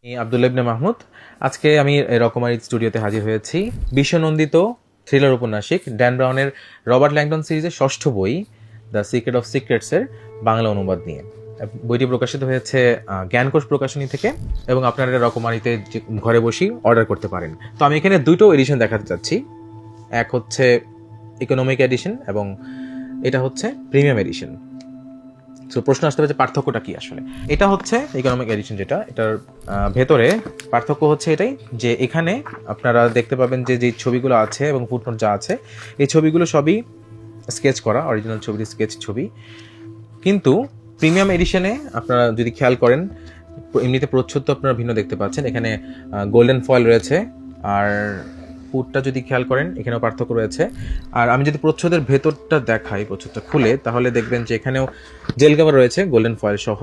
আব্দুল্লাহ ইবনে মাহমুদ। আজকে আমি রকমারি স্টুডিওতে হাজির হয়েছি বিশ্বনন্দিত থ্রিলার উপন্যাসিক ড্যান ব্রাউনের রবার্ট ল্যাংডন সিরিজের ষষ্ঠ বই দ্য সিক্রেট অফ সিক্রেটসের বাংলা অনুবাদ নিয়ে। বইটি প্রকাশিত হয়েছে জ্ঞানকোষ প্রকাশনী থেকে এবং আপনারা এটা রকমারিতে ঘরে বসেই অর্ডার করতে পারেন। তো আমি এখানে দুটো এডিশন দেখাতে চাচ্ছি, এক হচ্ছে ইকোনমিক এডিশন এবং এটা হচ্ছে প্রিমিয়াম এডিশন। সো প্রশ্ন আসতে পারে যে পার্থক্যটা কি আসলে। এটা হচ্ছে ইকোনমিক এডিশন, যেটা এটার ভেতরে পার্থক্য হচ্ছে এটাই যে এখানে আপনারা দেখতে পাবেন যে যে ছবিগুলো আছে এবং ফুটনোট যা আছে এই ছবিগুলো সবই স্কেচ করা, অরিজিনাল ছবির স্কেচ ছবি। কিন্তু প্রিমিয়াম এডিশনে আপনারা যদি খেয়াল করেন এমনিতে প্রচ্ছদ তো আপনারা ভিন্ন দেখতে পাচ্ছেন, এখানে গোল্ডেন ফয়েল রয়েছে আর ফুটটা যদি খেয়াল করেন এখানেও পার্থক্য রয়েছে। আর আমি যদি প্রচ্ছদের ভেতরটা দেখাই, প্রচ্ছদটা খুলে, তাহলে দেখবেন যে এখানেও জেল কভার রয়েছে গোল্ডেন ফয়েল সহ,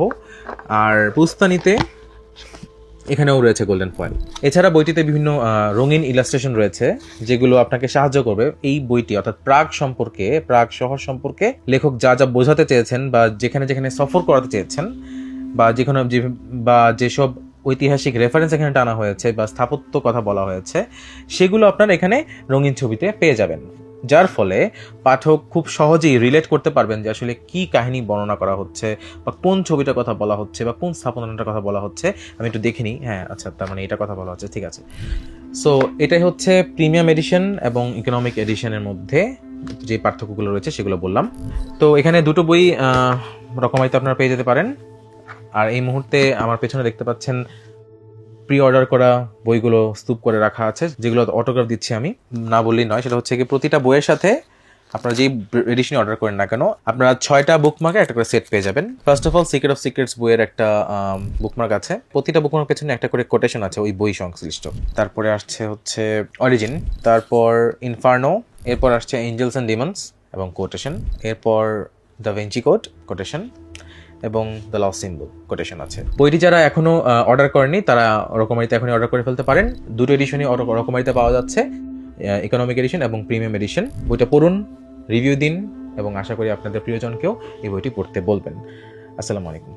আর পুস্তানিতে এখানেও রয়েছে গোল্ডেন ফয়েল। এছাড়া বইটিতে বিভিন্ন রঙিন ইলাস্ট্রেশন রয়েছে যেগুলো আপনাকে সাহায্য করবে এই বইটি অর্থাৎ প্রাগ সম্পর্কে, প্রাগ শহর সম্পর্কে লেখক যা যা বোঝাতে চেয়েছেন বা যেখানে যেখানে সফর করাতে চেয়েছেন বা যেসব ঐতিহাসিক রেফারেন্স এখানে টানা হয়েছে বা স্থাপত্য কথা বলা হয়েছে সেগুলো আপনারা এখানে রঙিন ছবিতে পেয়ে যাবেন, যার ফলে পাঠক খুব সহজেই রিলেট করতে পারবেন যে আসলে কি কাহিনী বর্ণনা করা হচ্ছে বা কোন ছবিটার কথা বলা হচ্ছে বা কোন স্থাপনাটার কথা বলা হচ্ছে। আমি একটু দেখে নিই, হ্যাঁ আচ্ছা তার মানে এটা কথা বলা হচ্ছে, ঠিক আছে। সো এটাই হচ্ছে প্রিমিয়াম এডিশন এবং ইকোনমিক এডিশনের মধ্যে যে পার্থক্যগুলো রয়েছে সেগুলো বললাম। তো এখানে দুটো বই রকমারিতে আপনারা পেয়ে যেতে পারেন। আর এই মুহূর্তে আমার পেছনে দেখতে পাচ্ছেন প্রি অর্ডার করা বইগুলো স্তূপ করে রাখা আছে, যেগুলো অটোগ্রাফ দিচ্ছি আমি, না বললেই নয়। সেটা হচ্ছে কি প্রতিটা বইয়ের সাথে আপনারা যেই এডিশনে অর্ডার করেন না কেন আপনারা 6টা বুকমার্কের একটা করে সেট পেয়ে যাবেন। First of all secret of secrets বইয়ের একটা বুকমার্ক আছে, প্রতিটা বুকমার্ক পেছনে একটা করে কোটেশন আছে ওই বই সংশ্লিষ্ট। তারপরে আসছে হচ্ছে অরিজিন, তারপর ইনফার্নো, এরপর আসছে এঞ্জেলস অ্যান্ড ডিমন্স এবং কোটেশন, এরপর দ্য ভেঞ্চি কোড কোটেশন এবং দ্য লস সিম্বল কোটেশন আছে। বইটি যারা এখনো অর্ডার করেনি তারা রকমারিতে এখনই অর্ডার করে ফেলতে পারেন। দুটো এডিশনই রকমারিতে পাওয়া যাচ্ছে, ইকোনমিক এডিশন এবং প্রিমিয়াম এডিশন। বইটা পড়ুন, রিভিউ দিন এবং আশা করি আপনাদের প্রিয়জনকেও এই বইটি পড়তে বলবেন। আসসালামু আলাইকুম।